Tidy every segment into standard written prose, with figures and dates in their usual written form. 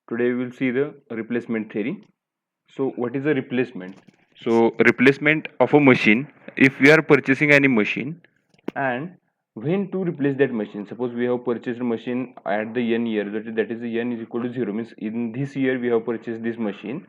Today we will see the replacement theory. So what is a replacement? So replacement of a machine, if we are purchasing any machine and when to replace that machine, suppose we have purchased a machine at the n year, that is the n is equal to 0, means in this year we have purchased this machine.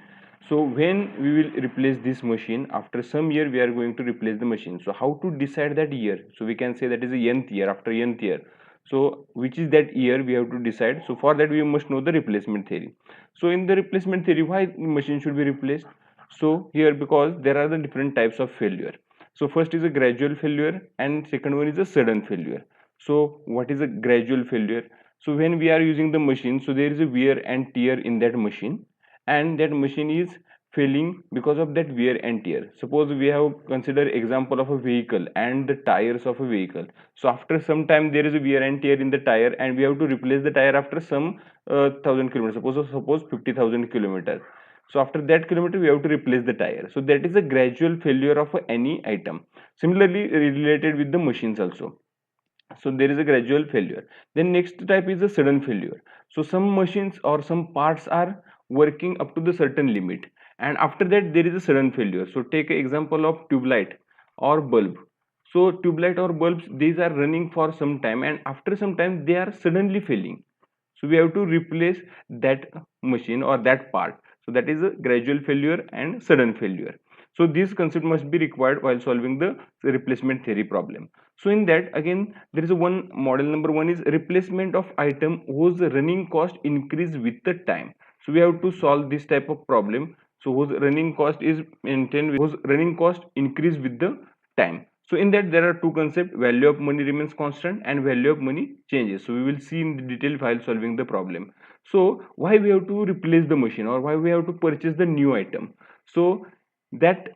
So when we will replace this machine, after some year we are going to replace the machine. So how to decide that year? So we can say that is the nth year, after nth year. So which is that year we have to decide. So for that we must know the replacement theory. So in the replacement theory, why machine should be replaced? So here, because there are the different types of failure. So first is a gradual failure and second one is a sudden failure. So what is a gradual failure? So when we are using the machine, so there is a wear and tear in that machine, and that machine is failing because of that wear and tear. Suppose we have considered example of a vehicle and the tires of a vehicle. So after some time there is a wear and tear in the tire and we have to replace the tire after some 1000 kilometers. Suppose 50,000 kilometers. So after that kilometer we have to replace the tire. So that is a gradual failure of any item. Similarly related with the machines also. So there is a gradual failure. Then next type is a sudden failure. So some machines or some parts are working up to the certain limit and after that there is a sudden failure. So take an example of tube light or bulb. So tube light or bulbs, these are running for some time and after some time they are suddenly failing. So we have to replace that machine or that part. So that is a gradual failure and sudden failure. So this concept must be required while solving the replacement theory problem. So in that again there is a one model number one is replacement of item whose running cost increase with the time. So we have to solve this type of problem. So whose running cost is maintained, whose running cost increase with the time. So in that there are two concepts, value of money remains constant and value of money changes. So we will see in the detail while solving the problem. So why we have to replace the machine or why we have to purchase the new item? So that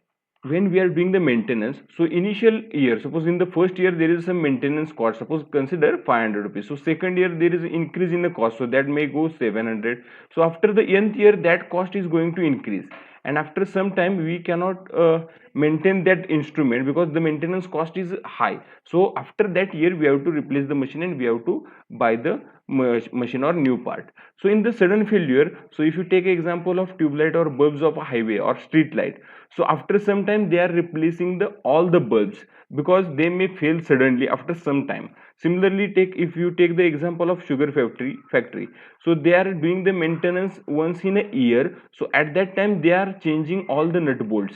when we are doing the maintenance, so initial year, suppose in the first year there is some maintenance cost, suppose consider 500 rupees. So second year there is increase in the cost, so that may go 700. So after the nth year that cost is going to increase and after some time we cannot maintain that instrument because the maintenance cost is high. So after that year we have to replace the machine and we have to buy the machine or new part. So in the sudden failure, so if you take example of tube light or bulbs of a highway or street light, so after some time they are replacing the all the bulbs because they may fail suddenly after some time. Similarly, take if you take the example of sugar factory, so they are doing the maintenance once in a year. So at that time they are changing all the nut bolts,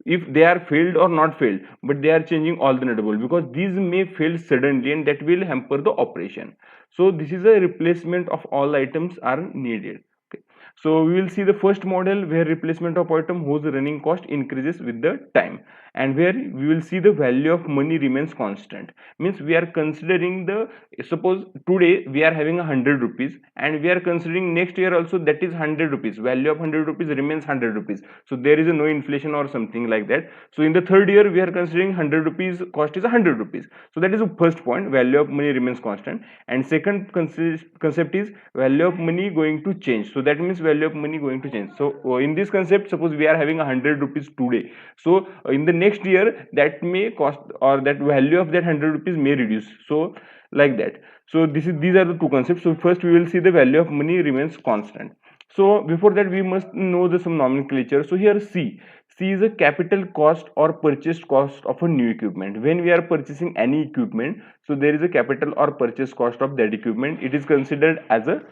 if they are failed or not failed, but they are changing all the nut bolts because these may fail suddenly and that will hamper the operation. So this is a replacement of all items are needed. Okay. So we will see the first model where replacement of item whose running cost increases with the time, and where we will see the value of money remains constant. Means we are considering the, suppose today we are having 100 rupees and we are considering next year also that is 100 rupees, value of 100 rupees remains 100 rupees. So there is a no inflation or something like that. So in the third year we are considering 100 rupees cost is 100 rupees. So that is the first point, value of money remains constant. And second concept is value of money going to change. So that means value of money going to change. So in this concept, suppose we are having 100 rupees today, so in the next year that may cost or that value of that 100 rupees may reduce. So like that. So these are the two concepts. So first we will see the value of money remains constant. So before that we must know the some nomenclature. So here C is a capital cost or purchased cost of a new equipment. When we are purchasing any equipment, so there is a capital or purchase cost of that equipment, it is considered as a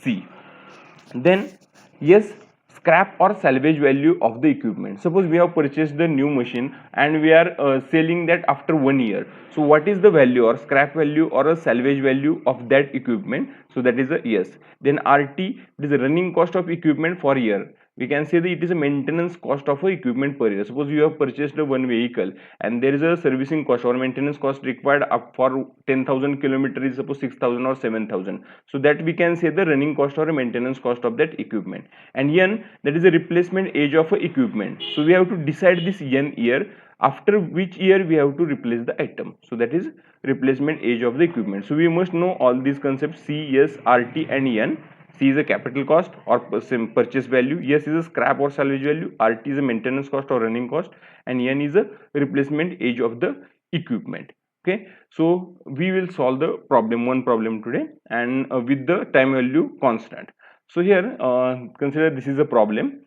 C. Then yes, scrap or salvage value of the equipment. Suppose we have purchased the new machine and we are selling that after 1 year. So what is the value or scrap value or a salvage value of that equipment? So that is a yes. Then RT, it is the running cost of equipment for a year. We can say that it is a maintenance cost of a equipment per year. Suppose you have purchased a one vehicle and there is a servicing cost or maintenance cost required up for 10,000 kilometers, suppose 6,000 or 7,000. So that we can say the running cost or a maintenance cost of that equipment. And n, that is a replacement age of a equipment. So we have to decide this n year, after which year we have to replace the item. So that is replacement age of the equipment. So we must know all these concepts, C, S, RT and n. C is a capital cost or purchase value, S is a scrap or salvage value, RT is a maintenance cost or running cost, and n is a replacement age of the equipment. Okay, so we will solve the problem, one problem today, and with the time value constant. So here consider this is a problem.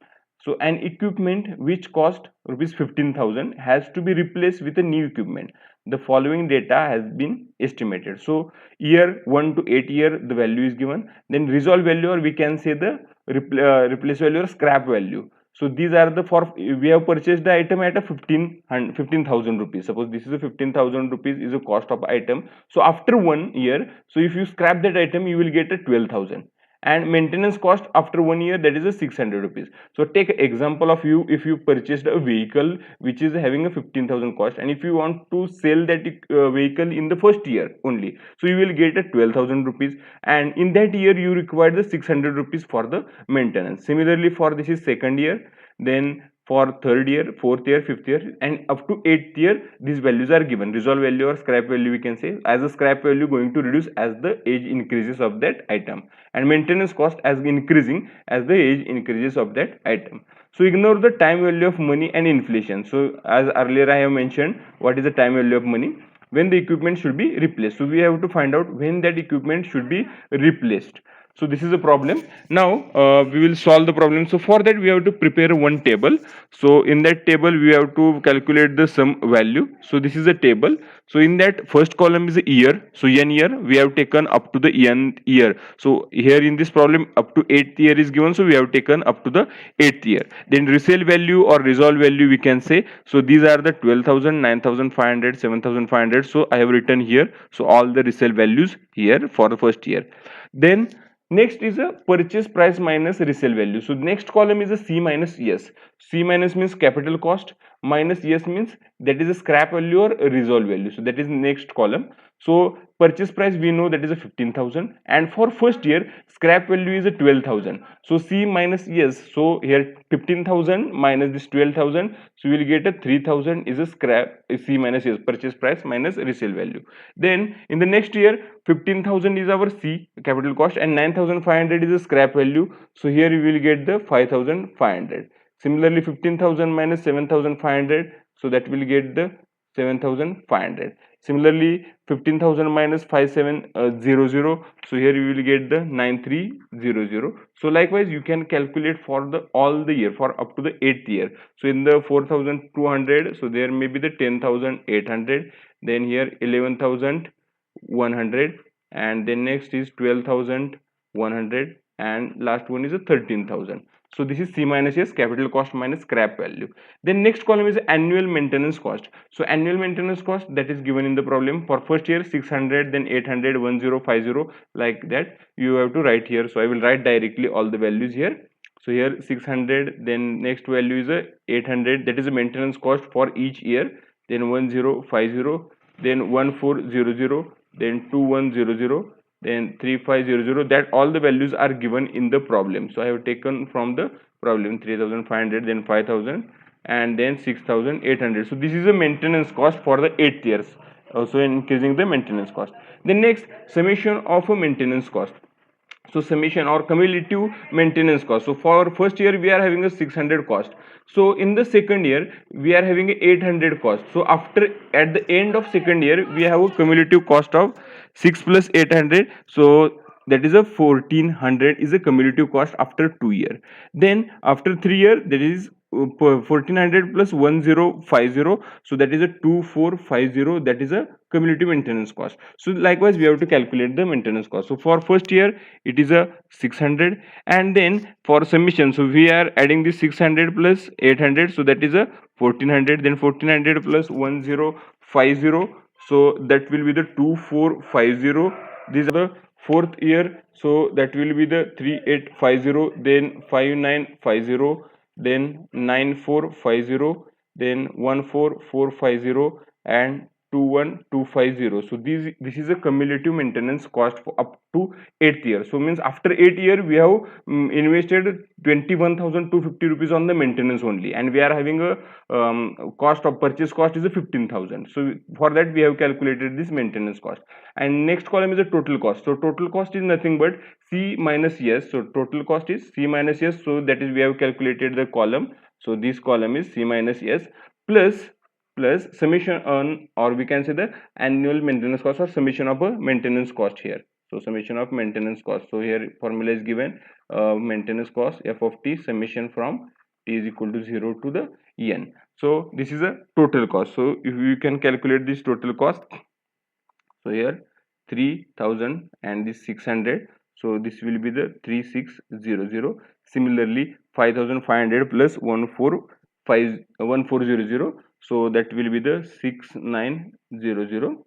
So an equipment which cost rupees 15,000 has to be replaced with a new equipment. The following data has been estimated. So year 1 to 8 year the value is given. Then resolve value, or we can say the replace value or scrap value. So these are the, for we have purchased the item at a 15,000 rupees. Suppose this is a 15,000 rupees is a cost of item. So after 1 year, so if you scrap that item, you will get a 12,000, and maintenance cost after 1 year, that is a 600 rupees. So take example of you, if you purchased a vehicle which is having a 15,000 cost, and if you want to sell that vehicle in the first year only, so you will get a 12,000 rupees, and in that year you require the 600 rupees for the maintenance. Similarly for this is second year, then for third year, fourth year, fifth year, and up to eighth year, these values are given. Resolve value or scrap value, we can say, as a scrap value going to reduce as the age increases of that item, and maintenance cost as increasing as the age increases of that item. So ignore the time value of money and inflation. So as earlier I have mentioned, what is the time value of money? When the equipment should be replaced. So we have to find out when that equipment should be replaced. So this is a problem. Now we will solve the problem. So for that we have to prepare one table. So in that table we have to calculate the sum value. So this is a table. So in that first column is a year. So n year we have taken up to the nth year. So here in this problem up to 8th year is given. So we have taken up to the 8th year. Then resale value or resolve value we can say. So these are the 12,000, 9,500, 7,500. So I have written here. So all the resale values here for the first year. Then next is a purchase price minus resale value. So next column is a C minus S. C minus means capital cost, minus S means that is a scrap value or a resolve value. So that is next column. So purchase price we know that is a 15,000, and for first year scrap value is a 12,000. So C minus S. So here 15,000 minus this 12,000. So we will get a 3,000 is a scrap, C minus S, purchase price minus resale value. Then in the next year 15,000 is our C, capital cost, and 9,500 is a scrap value. So here we will get the 5,500. Similarly 15,000 minus 7,500, so that will get the 7,500. Similarly 15,000 minus 5,700, so here you will get the 9,300. So likewise you can calculate for the all the year for up to the 8th year. So in the 4,200, so there may be the 10,800, then here 11,100, and then next is 12,100, and last one is a 13,000. So this is C minus S, capital cost minus scrap value. Then next column is annual maintenance cost. So annual maintenance cost, that is given in the problem. For first year 600, then 800, 1050, like that you have to write here. So I will write directly all the values here. So here 600, then next value is a 800, that is a maintenance cost for each year. Then 1050, then 1400, then 2100, then 3500. That all the values are given in the problem. So I have taken from the problem 3,500, then 5,000, and then 6,800. So this is a maintenance cost for the 8 years, also increasing the maintenance cost. The next, summation of a maintenance cost. So summation or cumulative maintenance cost. So for first year we are having a 600 cost. So in the second year we are having a 800 cost. So after, at the end of second year, we have a cumulative cost of 6 plus 800. So that is a 1400 is a cumulative cost after 2 year. Then after 3 year, that is 1400 plus 1050, so that is a 2450, that is a cumulative maintenance cost. So likewise we have to calculate the maintenance cost. So for first year it is a 600, and then for summation, so we are adding this 600 plus 800, so that is a 1400, then 1400 plus 1050, so that will be the 2450. These are the fourth year, so that will be the 3850, then 5950, then 9450, then 14450, and 21250. So this is a cumulative maintenance cost for up to 8th year. So means after 8 year we have invested 21,250 rupees on the maintenance only, and we are having a cost of purchase cost is a 15,000. So for that we have calculated this maintenance cost. And next column is the total cost. So total cost is nothing but C minus S. So total cost is C minus S. So that is we have calculated the column. So this column is C minus S plus summation on, or we can say the annual maintenance cost or summation of a maintenance cost here. So summation of maintenance cost. So here formula is given, maintenance cost f of t summation from t is equal to 0 to the n. So this is a total cost. So if you can calculate this total cost, so here 3000 and this 600, so this will be the 3600. Similarly 5500 plus 1400, so that will be the 6900.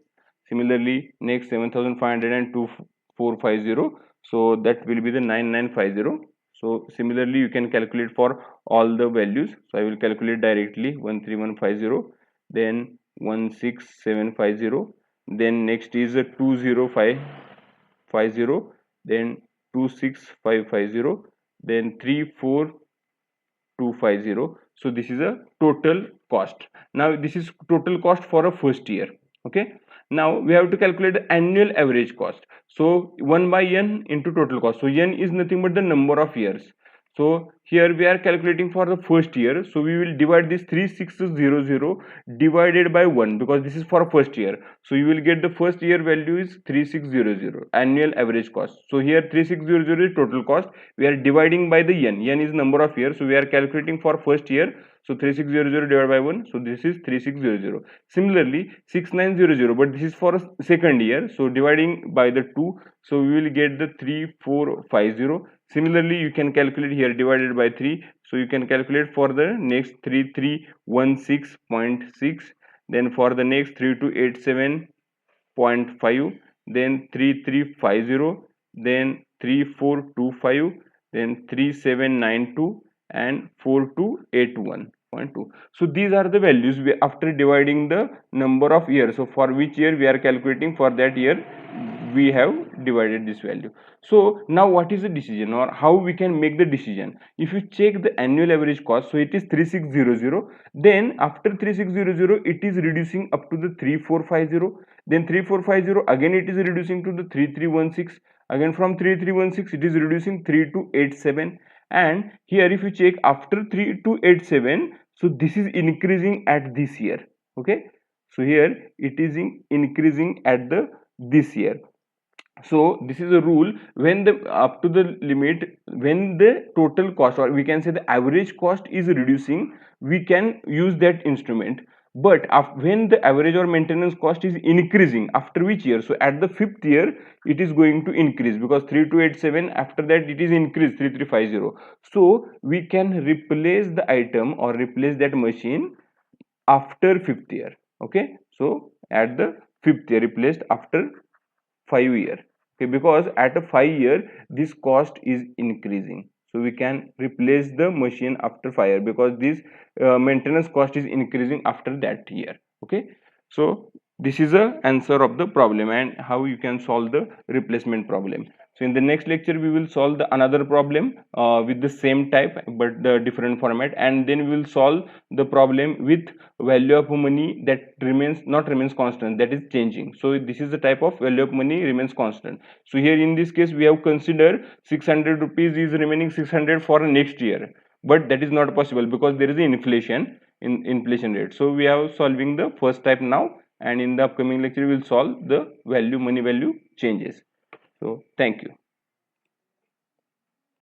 Similarly next 7500 and 2450, so that will be the 9950. So similarly you can calculate for all the values. So I will calculate directly 13150, then 16750, then next is a 20550, then 26550, then 34250. So this is a total cost. Now this is total cost for a first year. Okay, now we have to calculate the annual average cost. So 1 by n into total cost. So n is nothing but the number of years. So here we are calculating for the first year. So we will divide this 3600 divided by 1, because this is for first year. So you will get the first year value is 3600 annual average cost. So here 3600 is total cost. We are dividing by the n. N is number of years. So we are calculating for first year. So 3600 divided by 1. So this is 3600. Similarly 6900, but this is for a second year. So dividing by the 2. So we will get the 3450. Similarly you can calculate here divided by 3. So you can calculate for the next 3316.6, then for the next 3287.5, then 3350, then 3425, then 3792 and 4281.2. So these are the values after dividing the number of years. So for which year we are calculating, for that year we have divided this value. So now what is the decision, or how we can make the decision? If you check the annual average cost, so it is 3600, then after 3600 it is reducing up to the 3450, then 3450 again it is reducing to the 3316, again from 3316 it is reducing 3287, and here if you check after 3287, so this is increasing at this year. Okay, so here it is increasing at the this year. So this is a rule, when the up to the limit, when the total cost, or we can say the average cost is reducing, we can use that instrument. But when the average or maintenance cost is increasing, after which year? So at the fifth year it is going to increase, because 3287, after that it is increased 3350. So we can replace the item or replace that machine after fifth year. Okay, so at the fifth year replaced after 5 year. Okay, because at a 5 year this cost is increasing, so we can replace the machine after 5 year, because this maintenance cost is increasing after that year. Okay, so this is a answer of the problem and how you can solve the replacement problem. So in the next lecture we will solve the another problem with the same type but the different format, and then we will solve the problem with value of money that remains constant, that is changing. So this is the type of value of money remains constant. So here in this case we have considered 600 rupees is remaining 600 for next year, but that is not possible because there is an inflation in inflation rate. So we are solving the first type now, and in the upcoming lecture we will solve the money value changes. So thank you.